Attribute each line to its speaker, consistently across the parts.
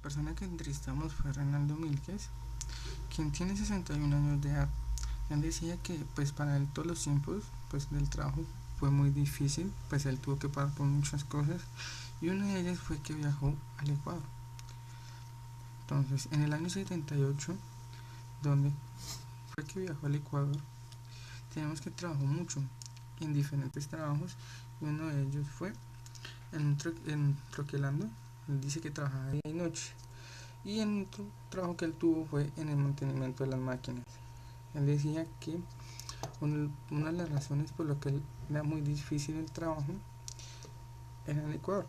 Speaker 1: persona que entrevistamos fue Reinaldo Milques, quien tiene 61 años de edad. Él decía que pues para él todos los tiempos pues del trabajo fue muy difícil, pues él tuvo que pagar por muchas cosas y una de ellas fue que viajó al Ecuador. Entonces, en el año 78, donde fue que viajó al Ecuador, tenemos que trabajó mucho en diferentes trabajos y uno de ellos fue en Troquelando. Él dice que trabajaba día y noche, y en otro trabajo que él tuvo fue en el mantenimiento de las máquinas. Él decía que una de las razones por lo que él era muy difícil el trabajo era en el Ecuador.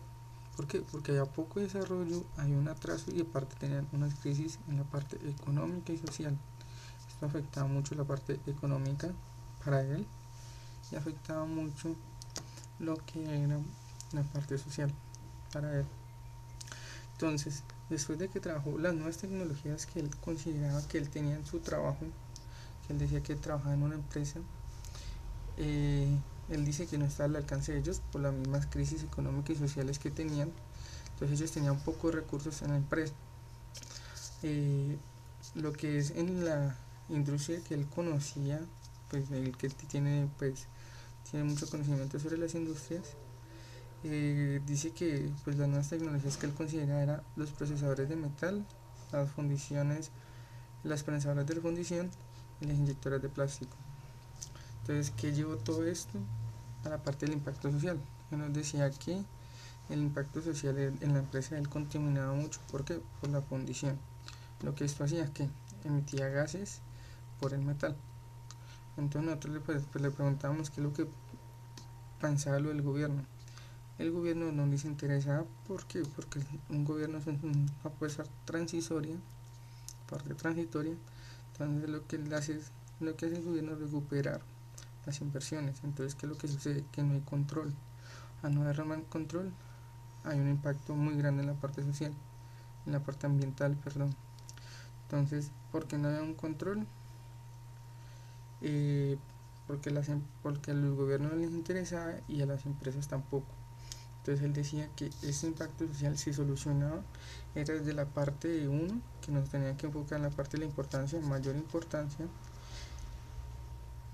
Speaker 1: ¿Por qué? Porque había poco desarrollo, hay un atraso y aparte tenían unas crisis en la parte económica y social. Esto afectaba mucho la parte económica para él y afectaba mucho lo que era la parte social para él. Entonces, después de que trabajó las nuevas tecnologías que él consideraba que él tenía en su trabajo, que él decía que trabajaba en una empresa, él dice que no está al alcance de ellos por las mismas crisis económicas y sociales que tenían. Entonces ellos tenían pocos recursos en la empresa. Lo que es en la industria que él conocía, pues el que tiene mucho conocimiento sobre las industrias, dice que pues las nuevas tecnologías que él considera eran los procesadores de metal, las fundiciones, las prensadoras de fundición y las inyectoras de plástico. Entonces, ¿qué llevó todo esto a la parte del impacto social? Él nos decía que el impacto social en la empresa él contaminaba mucho. ¿Por qué? Por la fundición. Lo que esto hacía que emitía gases por el metal. Entonces nosotros le preguntábamos qué es lo que pensaba lo del gobierno. El gobierno no les interesaba. ¿Por qué? Porque un gobierno es una fuerza transitoria, parte transitoria. Entonces lo que hace el gobierno es recuperar las inversiones. Entonces, ¿qué es lo que sucede? Que no hay control. Al no haber control, hay un impacto muy grande en la parte social, en la parte ambiental, perdón. Entonces, ¿por qué no hay un control? Porque a los gobiernos no les interesaba y a las empresas tampoco. Entonces él decía que este impacto social se solucionaba era desde la parte de uno, que nos tenía que enfocar en la parte de la importancia, mayor importancia,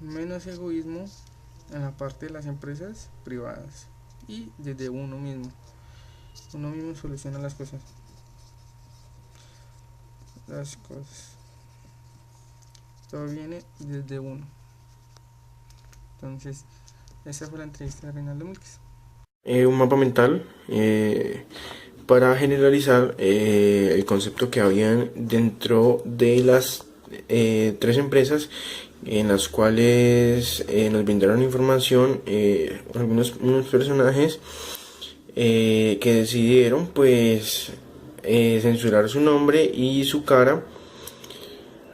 Speaker 1: menos egoísmo en la parte de las empresas privadas y desde uno mismo soluciona las cosas. Todo viene desde uno. Entonces, esa fue la entrevista de Reinaldo Milques.
Speaker 2: Un mapa mental para generalizar el concepto que habían dentro de las tres empresas en las cuales nos brindaron información unos personajes que decidieron pues censurar su nombre y su cara.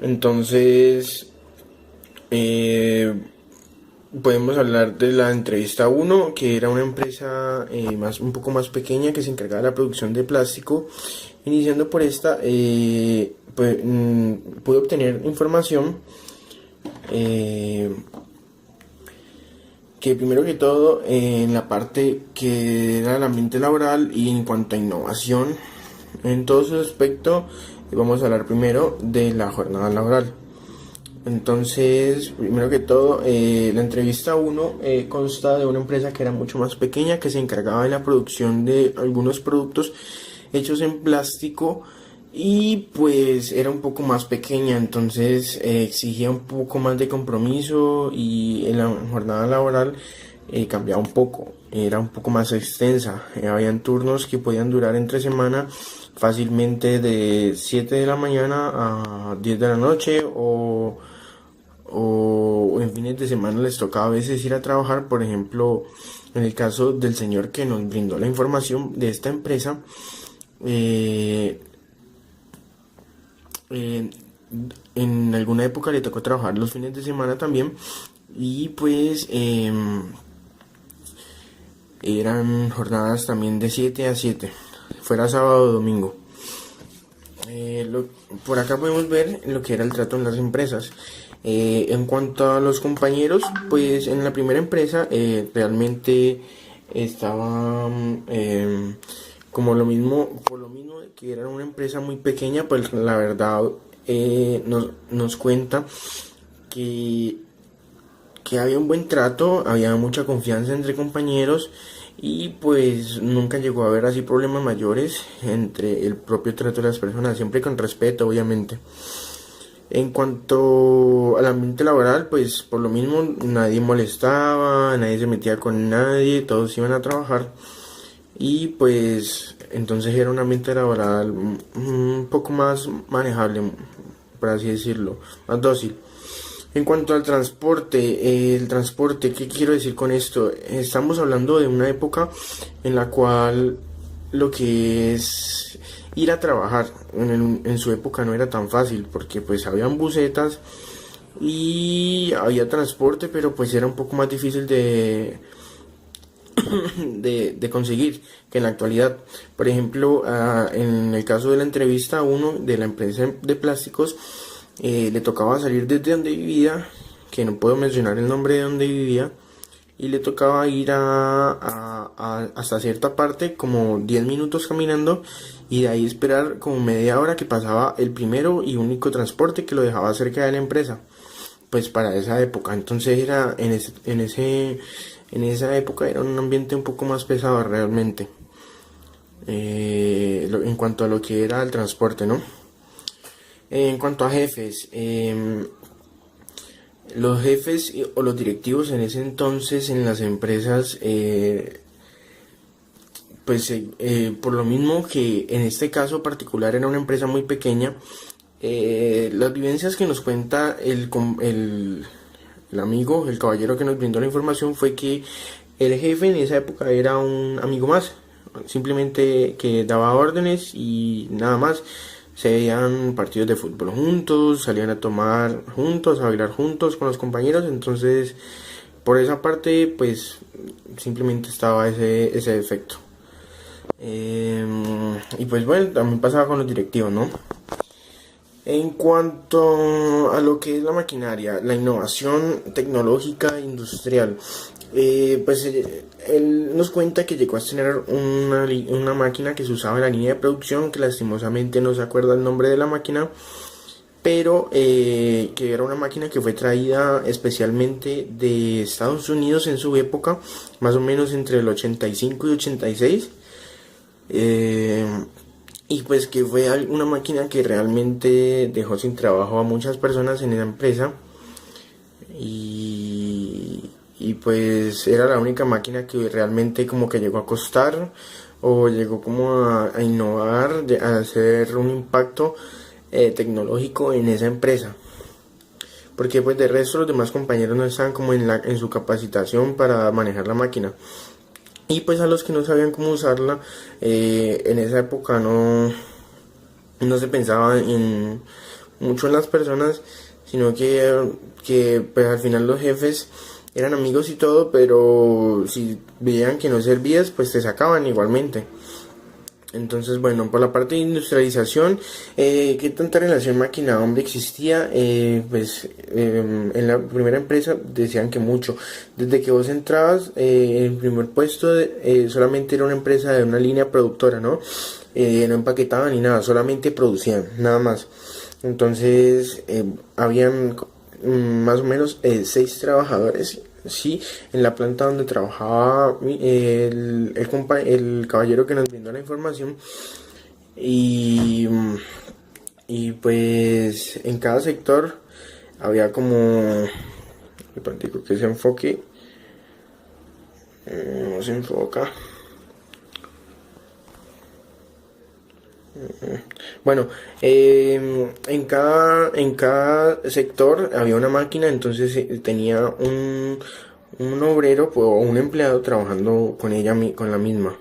Speaker 2: Entonces podemos hablar de la entrevista 1, que era una empresa un poco más pequeña que se encargaba de la producción de plástico. Iniciando por esta, pude obtener información que primero que todo en la parte que era el ambiente laboral y en cuanto a innovación en todo su aspecto, vamos a hablar primero de la jornada laboral. Entonces, primero que todo, la entrevista 1 consta de una empresa que era mucho más pequeña, que se encargaba de la producción de algunos productos hechos en plástico y pues era un poco más pequeña, entonces exigía un poco más de compromiso y en la jornada laboral cambiaba un poco, era un poco más extensa. Habían turnos que podían durar entre semana fácilmente de 7 de la mañana a 10 de la noche o en fines de semana les tocaba a veces ir a trabajar. Por ejemplo, en el caso del señor que nos brindó la información de esta empresa, en alguna época le tocó trabajar los fines de semana también y pues eran jornadas también de 7 a 7, fuera sábado o domingo. Por acá podemos ver lo que era el trato en las empresas. En cuanto a los compañeros, pues en la primera empresa realmente estaban por lo mismo de que era una empresa muy pequeña, pues la verdad nos cuenta que, que había un buen trato, había mucha confianza entre compañeros y pues nunca llegó a haber así problemas mayores entre el propio trato de las personas, siempre con respeto, obviamente. En cuanto al ambiente laboral, pues por lo mismo nadie molestaba, nadie se metía con nadie, todos iban a trabajar y pues entonces era un ambiente laboral un poco más manejable, por así decirlo, más dócil. En cuanto al transporte, el transporte, ¿qué quiero decir con esto? Estamos hablando de una época en la cual lo que es ir a trabajar en su época no era tan fácil porque pues habían busetas y había transporte, pero pues era un poco más difícil de conseguir que en la actualidad. Por ejemplo, en el caso de la entrevista, a uno de la empresa de plásticos le tocaba salir desde donde vivía, que no puedo mencionar el nombre de donde vivía, y le tocaba ir hasta cierta parte, como 10 minutos caminando, y de ahí esperar como media hora que pasaba el primero y único transporte que lo dejaba cerca de la empresa. Pues para esa época, entonces era en esa época era un ambiente un poco más pesado realmente, en cuanto a lo que era el transporte, ¿no? En cuanto a jefes, los jefes o los directivos en ese entonces en las empresas, pues por lo mismo que en este caso particular era una empresa muy pequeña, las vivencias que nos cuenta el amigo, el caballero que nos brindó la información, fue que el jefe en esa época era un amigo más, simplemente que daba órdenes y nada más. Se veían partidos de fútbol juntos, salían a tomar juntos, a bailar juntos con los compañeros, entonces por esa parte pues simplemente estaba ese efecto. Y pues bueno, también pasaba con los directivos, ¿no? En cuanto a lo que es la maquinaria, la innovación tecnológica industrial, él nos cuenta que llegó a tener una máquina que se usaba en la línea de producción, que lastimosamente no se acuerda el nombre de la máquina, pero que era una máquina que fue traída especialmente de Estados Unidos en su época, más o menos entre el 85 y 86. Y pues que fue una máquina que realmente dejó sin trabajo a muchas personas en esa empresa y pues era la única máquina que realmente como que llegó a costar o llegó como a innovar, a hacer un impacto tecnológico en esa empresa, porque pues de resto los demás compañeros no estaban como en su capacitación para manejar la máquina. Y pues a los que no sabían cómo usarla, en esa época no se pensaba mucho en las personas, sino que pues al final los jefes eran amigos y todo, pero si veían que no servías, pues te sacaban igualmente. Entonces, bueno, por la parte de industrialización, ¿qué tanta relación máquina-hombre existía? En la primera empresa decían que mucho. Desde que vos entrabas, el primer puesto solamente era una empresa de una línea productora, ¿no? No empaquetaban ni nada, solamente producían, nada más. Entonces, habían más o menos 6 trabajadores. Sí, en la planta donde trabajaba el caballero que nos brindó la información y pues en cada sector había como que se enfoque, no se enfoca. Bueno, en cada sector había una máquina, entonces tenía un obrero o un empleado trabajando con ella, con la misma.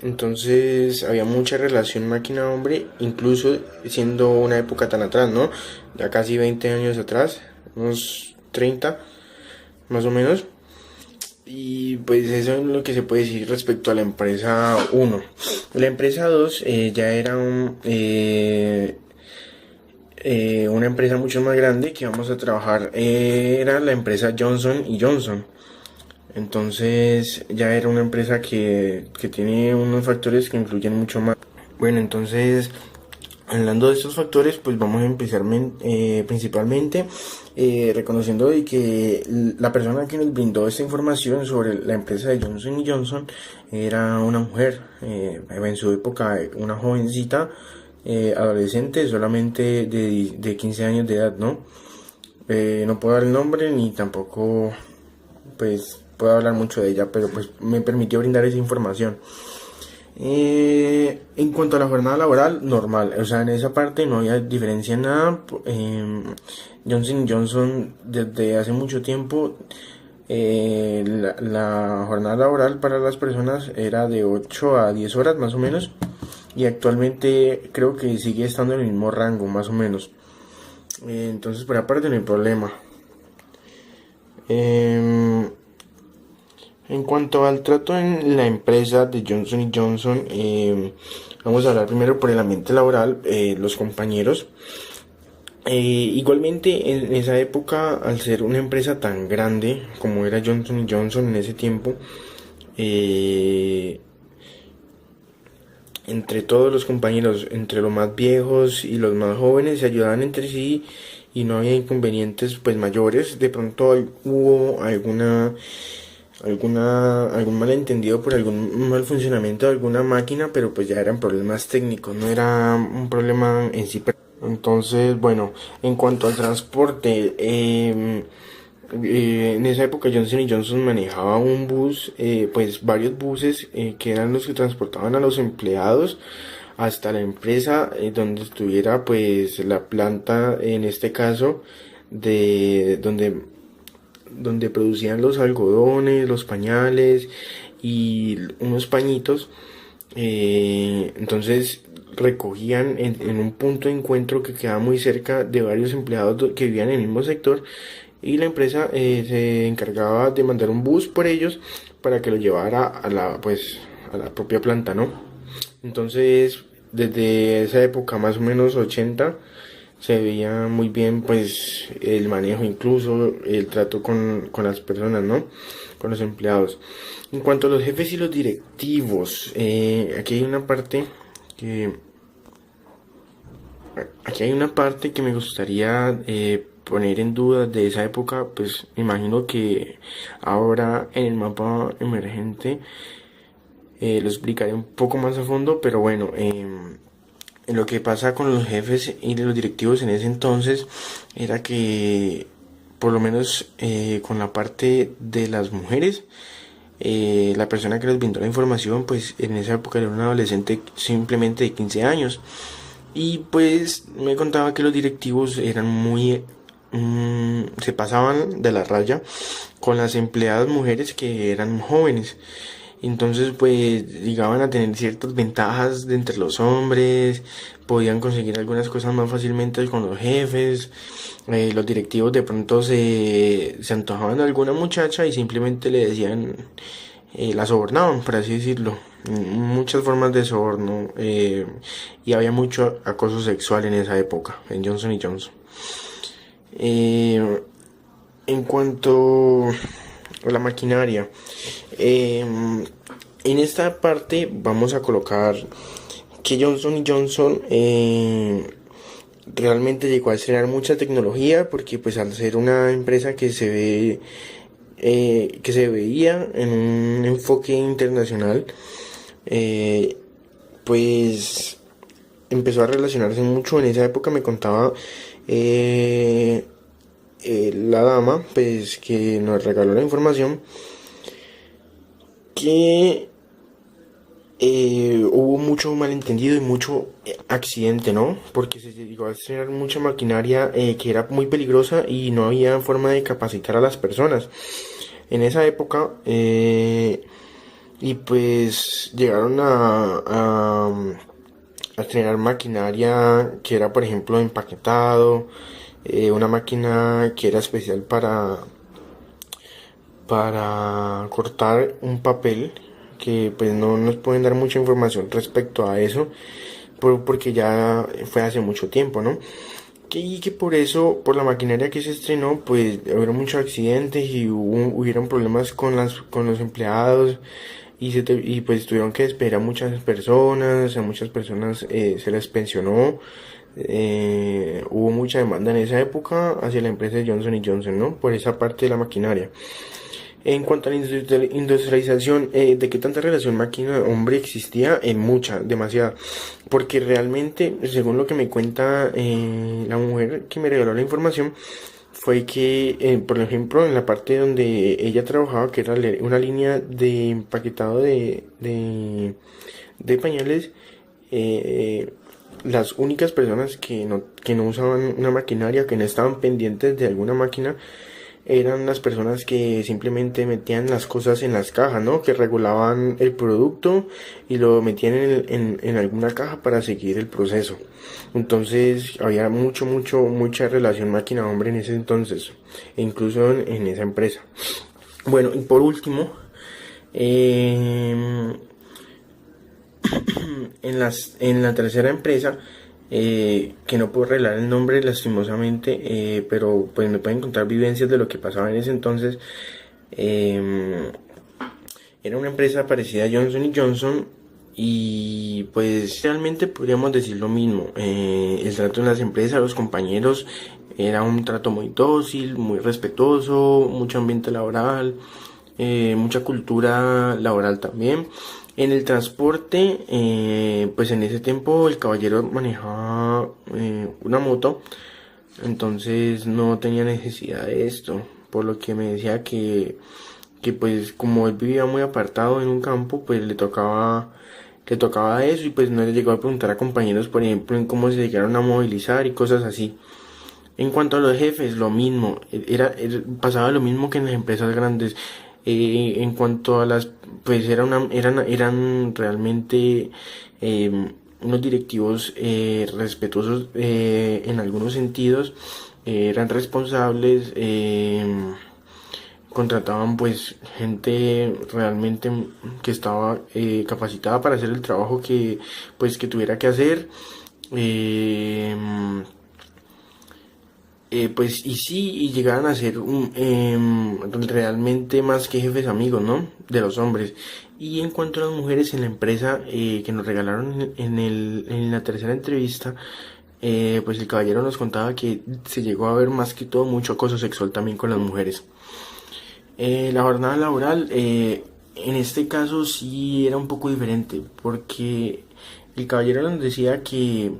Speaker 2: Entonces había mucha relación máquina-hombre, incluso siendo una época tan atrás, ¿no? Ya casi 20 años atrás, unos 30 más o menos. Y pues eso es lo que se puede decir respecto a la empresa 1. La empresa 2 ya era una empresa mucho más grande que vamos a trabajar. Era la empresa Johnson y Johnson. Entonces ya era una empresa que tiene unos factores que influyen mucho más. Bueno, entonces hablando de estos factores, pues vamos a empezar principalmente reconociendo de que la persona que nos brindó esta información sobre la empresa de Johnson Johnson era una mujer, en su época una jovencita, adolescente, solamente de 15 años de edad, ¿no? No puedo dar el nombre ni tampoco pues puedo hablar mucho de ella, pero pues me permitió brindar esa información. En cuanto a la jornada laboral, normal, o sea, en esa parte no había diferencia en nada. Johnson Johnson desde hace mucho tiempo, la jornada laboral para las personas era de 8 a 10 horas más o menos, y actualmente creo que sigue estando en el mismo rango más o menos. Entonces por aparte no hay problema. En cuanto al trato en la empresa de Johnson Johnson, vamos a hablar primero por el ambiente laboral, los compañeros. Igualmente en esa época, al ser una empresa tan grande como era Johnson Johnson en ese tiempo, entre todos los compañeros, entre los más viejos y los más jóvenes, se ayudaban entre sí y no había inconvenientes pues mayores. De pronto hubo algún malentendido por algún mal funcionamiento de alguna máquina, pero pues ya eran problemas técnicos, no era un problema en sí. Entonces, bueno, en cuanto al transporte, en esa época Johnson Johnson manejaba un bus, pues varios buses que eran los que transportaban a los empleados hasta la empresa donde estuviera pues la planta, en este caso de donde producían los algodones, los pañales y unos pañitos. Entonces recogían en un punto de encuentro que quedaba muy cerca de varios empleados que vivían en el mismo sector, y la empresa se encargaba de mandar un bus por ellos para que lo llevara a la propia planta, ¿no? Entonces desde esa época, más o menos 80, se veía muy bien pues el manejo, incluso el trato con las personas, ¿no? Con los empleados. En cuanto a los jefes y los directivos, aquí hay una parte que me gustaría poner en duda de esa época. Pues me imagino que ahora en el mapa emergente lo explicaré un poco más a fondo, pero bueno, en lo que pasa con los jefes y los directivos en ese entonces era que, por lo menos con la parte de las mujeres, la persona que les brindó la información pues en esa época era una adolescente simplemente de 15 años, y pues me contaba que los directivos eran se pasaban de la raya con las empleadas mujeres que eran jóvenes. Entonces pues llegaban a tener ciertas ventajas de entre los hombres, podían conseguir algunas cosas más fácilmente con los jefes. Los directivos de pronto se antojaban de alguna muchacha y simplemente le decían, la sobornaban, por así decirlo. Muchas formas de soborno, y había mucho acoso sexual en esa época en Johnson Johnson. En cuanto a la maquinaria, en esta parte vamos a colocar que Johnson Johnson realmente llegó a estrenar mucha tecnología, porque pues al ser una empresa que se veía en un enfoque internacional, pues empezó a relacionarse mucho. En esa época me contaba la dama pues que nos regaló la información, que hubo mucho malentendido y mucho accidente, ¿no? Porque se llegó a estrenar mucha maquinaria que era muy peligrosa y no había forma de capacitar a las personas en esa época, y pues llegaron a estrenar maquinaria que era, por ejemplo, empaquetado, una máquina que era especial para cortar un papel, que pues no nos pueden dar mucha información respecto a eso porque ya fue hace mucho tiempo, ¿no? y que por eso, por la maquinaria que se estrenó, pues hubieron muchos accidentes y hubieron problemas con los empleados y pues tuvieron que despedir a muchas personas se les pensionó. Hubo mucha demanda en esa época hacia la empresa de Johnson Johnson, ¿no? Por esa parte de la maquinaria. En cuanto a la industrialización, ¿de qué tanta relación máquina-hombre existía? Mucha, demasiada. Porque realmente, según lo que me cuenta la mujer que me regaló la información, fue que, por ejemplo, en la parte donde ella trabajaba, que era una línea de empaquetado de pañales, las únicas personas que no usaban una maquinaria, que no estaban pendientes de alguna máquina, eran las personas que simplemente metían las cosas en las cajas, ¿no? Que regulaban el producto y lo metían en alguna caja para seguir el proceso. Entonces había mucha relación máquina-hombre en ese entonces, e incluso en esa empresa. Bueno, y por último, en la tercera empresa, que no puedo revelar el nombre lastimosamente, pero pues me pueden contar vivencias de lo que pasaba en ese entonces. Era una empresa parecida a Johnson Johnson y pues realmente podríamos decir lo mismo. El trato en las empresas, los compañeros, era un trato muy dócil, muy respetuoso, mucho ambiente laboral, mucha cultura laboral también. En el transporte, pues en ese tiempo el caballero manejaba una moto, entonces no tenía necesidad de esto, por lo que me decía que pues como él vivía muy apartado en un campo, pues le tocaba eso y pues no le llegó a preguntar a compañeros, por ejemplo, en cómo se llegaron a movilizar y cosas así. En cuanto a los jefes, lo mismo, pasaba lo mismo que en las empresas grandes. En cuanto a las, pues eran realmente unos directivos respetuosos en algunos sentidos, eran responsables, contrataban pues gente realmente que estaba capacitada para hacer el trabajo que tuviera que hacer. Pues y sí, y llegaban a ser realmente más que jefes amigos, ¿no? De los hombres. Y en cuanto a las mujeres en la empresa que nos regalaron en la tercera entrevista, pues el caballero nos contaba que se llegó a ver más que todo mucho acoso sexual también con las mujeres. La jornada laboral, en este caso sí era un poco diferente, porque el caballero nos decía que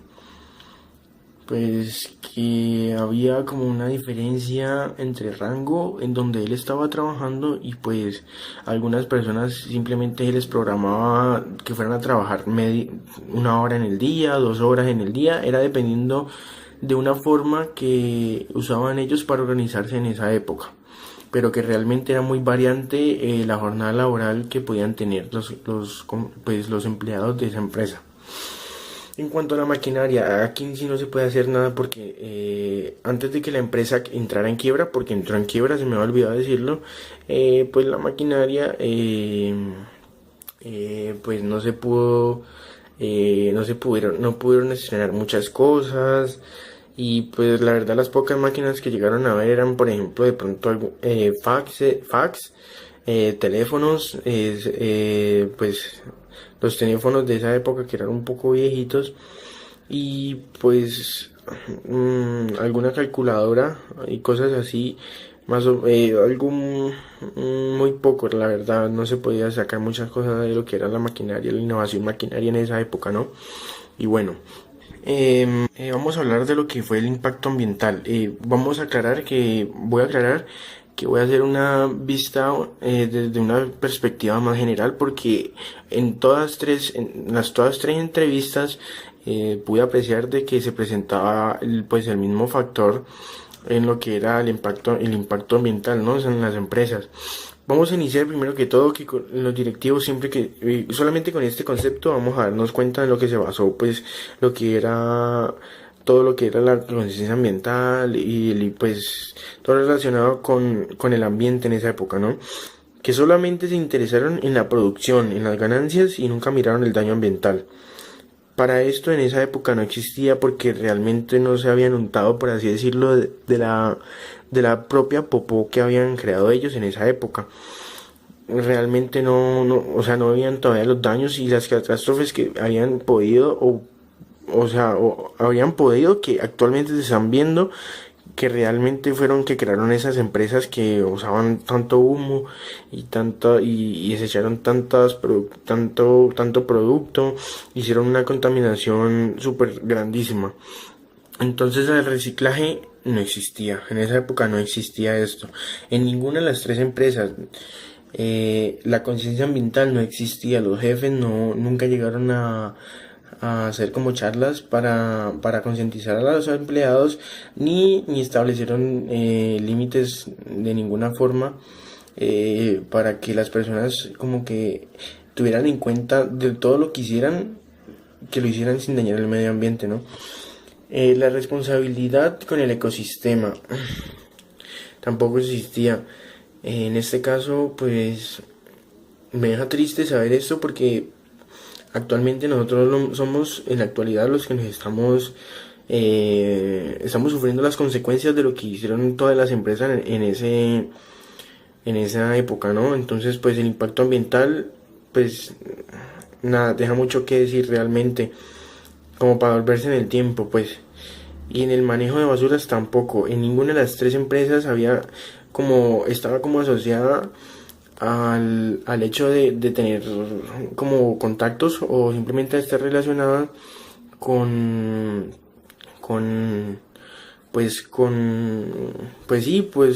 Speaker 2: había como una diferencia entre rango en donde él estaba trabajando y pues algunas personas simplemente les programaba que fueran a trabajar una hora en el día, 2 horas en el día, era dependiendo de una forma que usaban ellos para organizarse en esa época, pero que realmente era muy variante la jornada laboral que podían tener los empleados de esa empresa. En cuanto a la maquinaria, aquí sí no se puede hacer nada porque antes de que la empresa entrara en quiebra, porque entró en quiebra, se me ha olvidado decirlo, pues la maquinaria pues no se pudo, no pudieron estrenar muchas cosas y pues la verdad las pocas máquinas que llegaron a ver eran por ejemplo de pronto fax, teléfonos, pues los teléfonos de esa época que eran un poco viejitos y pues alguna calculadora y cosas así, algo muy poco, la verdad no se podía sacar muchas cosas de lo que era la maquinaria, la innovación maquinaria en esa época, ¿no? Y bueno, vamos a hablar de lo que fue el impacto ambiental. Voy a aclarar que voy a hacer una vista desde una perspectiva más general porque en las todas tres entrevistas pude apreciar de que se presentaba el mismo factor en lo que era el impacto ambiental, ¿no? En las empresas. Vamos a iniciar primero que todo que con los directivos solamente con este concepto vamos a darnos cuenta de lo que se basó lo que era todo lo que era la conciencia ambiental y pues todo relacionado con el ambiente en esa época, ¿no? Que solamente se interesaron en la producción, en las ganancias y nunca miraron el daño ambiental. para esto en esa época no existía porque realmente no se habían untado, por así decirlo, de la propia popó que habían creado ellos en esa época. Realmente o sea, no habían todavía los daños y las catástrofes que habían podido, o habrían podido, que actualmente se están viendo, que realmente fueron que crearon esas empresas que usaban tanto humo y desecharon tanto producto, hicieron una contaminación súper grandísima. Entonces el reciclaje no existía, en esa época no existía esto, en ninguna de las tres empresas. La conciencia ambiental no existía, los jefes nunca llegaron a hacer como charlas para concientizar a los empleados, ni establecieron límites de ninguna forma, para que las personas como que tuvieran en cuenta de todo lo que hicieran, que lo hicieran sin dañar el medio ambiente, ¿no? La responsabilidad con el ecosistema tampoco existía. En este caso, pues me deja triste saber esto porque actualmente nosotros somos en la actualidad los que nos estamos sufriendo las consecuencias de lo que hicieron todas las empresas en esa época, ¿no? Entonces, pues el impacto ambiental, pues nada, deja mucho que decir realmente, como para volverse en el tiempo, pues. Y en el manejo de basuras tampoco, en ninguna de las tres empresas estaba como asociada al hecho de tener como contactos o simplemente estar relacionada con con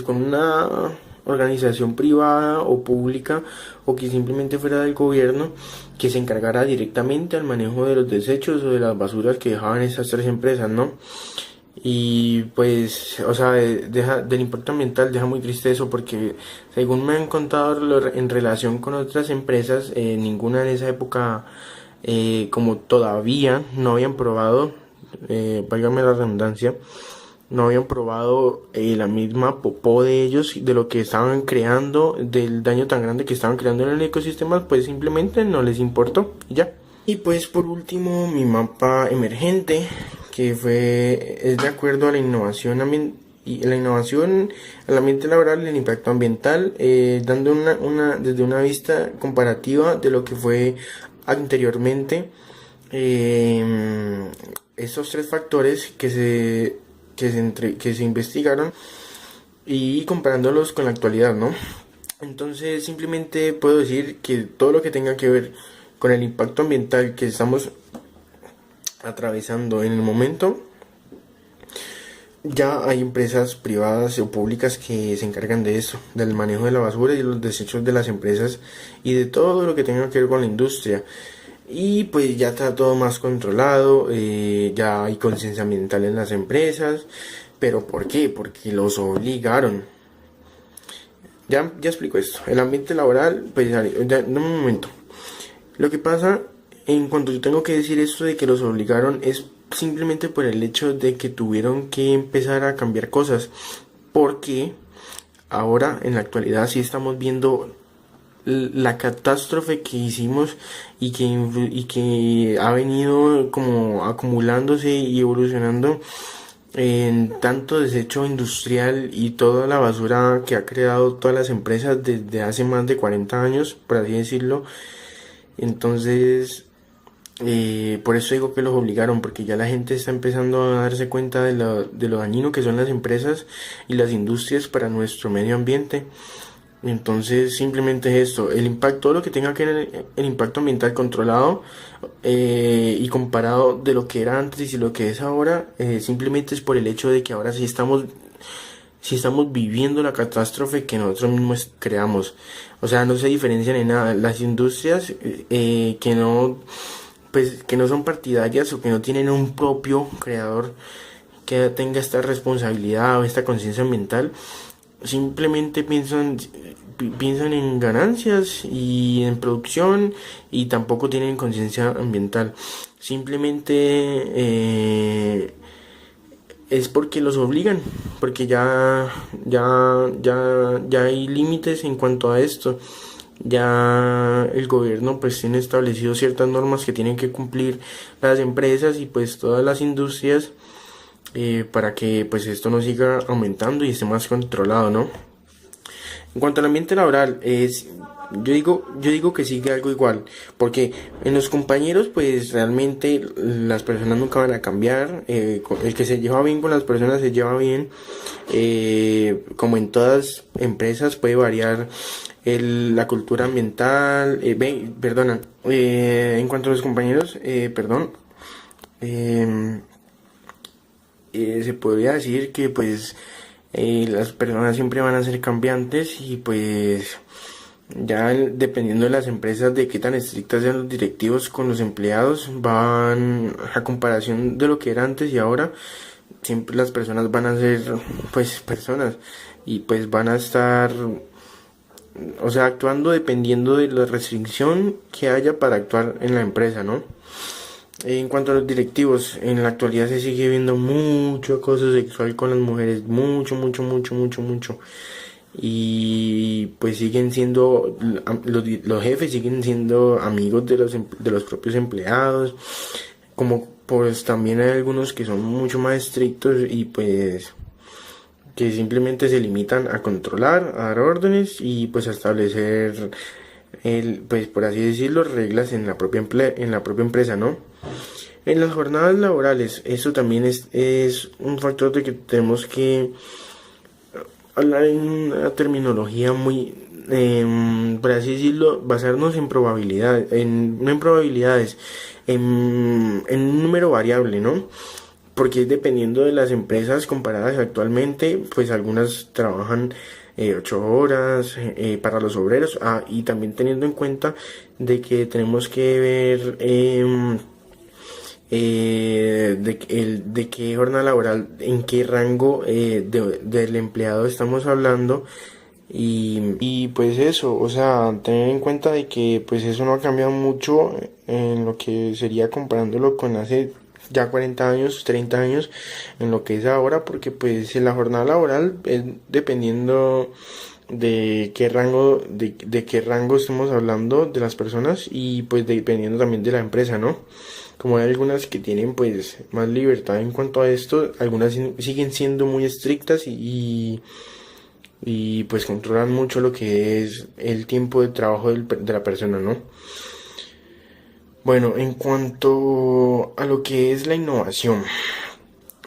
Speaker 2: con una organización privada o pública, o que simplemente fuera del gobierno, que se encargara directamente al manejo de los desechos o de las basuras que dejaban esas tres empresas, ¿no? Y pues, o sea, del impacto ambiental deja muy triste eso, porque según me han contado en relación con otras empresas, ninguna en esa época, como todavía no habían probado, válgame la redundancia, no habían probado la misma popó de ellos, de lo que estaban creando, del daño tan grande que estaban creando en el ecosistema, pues simplemente no les importó y ya. Y pues por último, mi mapa emergente, que es de acuerdo a la innovación al ambiente laboral y el impacto ambiental, dando desde una vista comparativa de lo que fue anteriormente, esos tres factores que se investigaron, y comparándolos con la actualidad, ¿no? Entonces simplemente puedo decir que todo lo que tenga que ver con el impacto ambiental que estamos atravesando en el momento, ya hay empresas privadas o públicas que se encargan de eso, del manejo de la basura y de los desechos de las empresas y de todo lo que tenga que ver con la industria. Y pues ya está todo más controlado, ya hay conciencia ambiental en las empresas. ¿Pero por qué? Porque los obligaron. Ya explico esto. El ambiente laboral, pues ya, un momento. Lo que pasa, en cuanto yo tengo que decir esto de que los obligaron, es simplemente por el hecho de que tuvieron que empezar a cambiar cosas. Porque ahora, en la actualidad, sí estamos viendo la catástrofe que hicimos y que ha venido como acumulándose y evolucionando en tanto desecho industrial y toda la basura que ha creado todas las empresas desde hace más de 40 años, por así decirlo. Entonces, por eso digo que los obligaron, porque ya la gente está empezando a darse cuenta de lo dañino que son las empresas y las industrias para nuestro medio ambiente. Entonces simplemente es esto, todo lo que tenga que ver el impacto ambiental controlado, y comparado de lo que era antes y lo que es ahora, simplemente es por el hecho de que ahora sí estamos viviendo la catástrofe que nosotros mismos creamos. O sea, no se diferencian en nada las industrias, que no son partidarias o que no tienen un propio creador que tenga esta responsabilidad o esta conciencia ambiental. Simplemente piensan en ganancias y en producción, y tampoco tienen conciencia ambiental. Simplemente es porque los obligan, porque ya hay límites en cuanto a esto. ya el gobierno pues tiene establecido ciertas normas que tienen que cumplir las empresas y pues todas las industrias, para que pues esto no siga aumentando y esté más controlado, ¿no? En cuanto al ambiente laboral, yo digo que sigue algo igual, porque en los compañeros, pues realmente las personas nunca van a cambiar. El que se lleva bien con las personas se lleva bien. Como en todas empresas puede variar la cultura ambiental. Perdona, en cuanto a los compañeros, perdón. eh, Se podría decir que pues las personas siempre van a ser cambiantes y pues ya dependiendo de las empresas de qué tan estrictas sean los directivos con los empleados, van a comparación de lo que era antes y ahora, siempre las personas van a ser pues personas y pues van a estar, o sea, actuando dependiendo de la restricción que haya para actuar en la empresa, ¿no? En cuanto a los directivos, en la actualidad se sigue viendo mucho acoso sexual con las mujeres, mucho, mucho, mucho, mucho, mucho. Y pues siguen siendo, los jefes siguen siendo amigos de los propios empleados, como pues también hay algunos que son mucho más estrictos y pues que simplemente se limitan a controlar, a dar órdenes y pues a establecer pues por así decirlo, reglas en la en la propia empresa, ¿no? En las jornadas laborales, eso también es un factor de que tenemos que hablar en una terminología muy, por así decirlo, basarnos en probabilidades, no en probabilidades, en un número variable, ¿no? Porque dependiendo de las empresas comparadas actualmente, pues algunas trabajan 8 horas para los obreros, y también teniendo en cuenta de que tenemos que ver de qué jornada laboral, en qué rango del empleado estamos hablando. Y pues eso, o sea, tener en cuenta de que pues eso no ha cambiado mucho en lo que sería comparándolo con hace ya 40 años, 30 años, en lo que es ahora, porque pues en la jornada laboral es dependiendo de qué rango, de qué rango estemos hablando de las personas y pues dependiendo también de la empresa, ¿no? Como hay algunas que tienen pues más libertad en cuanto a esto, algunas siguen siendo muy estrictas y pues controlan mucho lo que es el tiempo de trabajo de la persona, ¿no? Bueno, en cuanto a lo que es la innovación,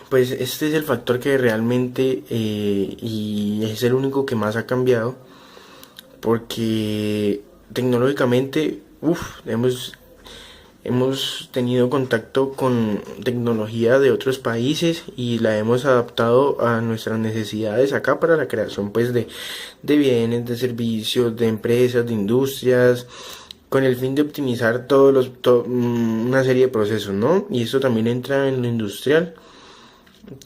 Speaker 2: pues este es el factor que realmente y es el único que más ha cambiado, porque tecnológicamente, hemos tenido contacto con tecnología de otros países y la hemos adaptado a nuestras necesidades acá para la creación pues de bienes, de servicios, de empresas, de industrias, con el fin de optimizar una serie de procesos, ¿no? Y esto también entra en lo industrial,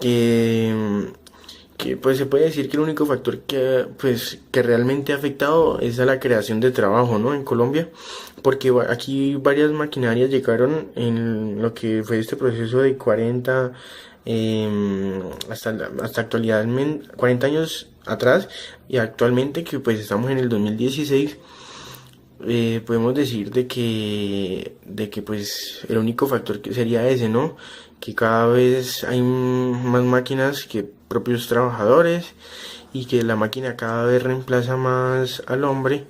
Speaker 2: que pues se puede decir que el único factor que realmente ha afectado es a la creación de trabajo, ¿no? En Colombia, porque aquí varias maquinarias llegaron en lo que fue este proceso de 40 hasta actualidad, 40 años atrás, y actualmente que pues estamos en el 2016. Podemos decir de que pues el único factor que sería ese, ¿no? Que cada vez hay más máquinas que propios trabajadores y que la máquina cada vez reemplaza más al hombre,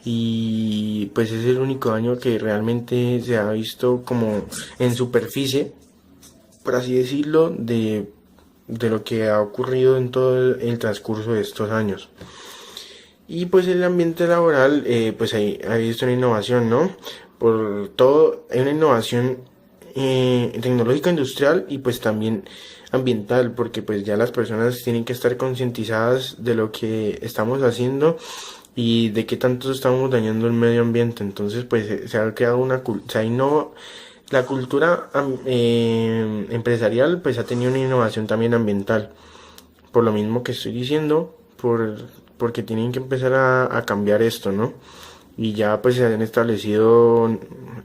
Speaker 2: y pues es el único daño que realmente se ha visto como en superficie, por así decirlo, de lo que ha ocurrido en todo el transcurso de estos años. Y pues el ambiente laboral, pues ha visto una innovación, ¿no? Por todo, hay una innovación tecnológica, industrial y pues también ambiental, porque pues ya las personas tienen que estar concientizadas de lo que estamos haciendo y de qué tanto estamos dañando el medio ambiente. Entonces pues se ha creado la cultura empresarial pues ha tenido una innovación también ambiental, por lo mismo que estoy diciendo, porque tienen que empezar a cambiar esto, ¿no? Y ya pues se han establecido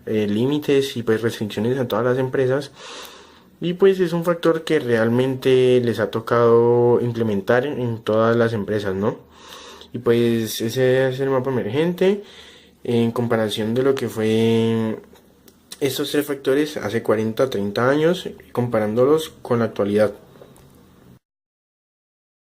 Speaker 2: límites y pues restricciones a todas las empresas, y pues es un factor que realmente les ha tocado implementar en todas las empresas, ¿no? Y pues ese es el mapa emergente en comparación de lo que fue estos tres factores hace 40 o 30 años, comparándolos con la actualidad.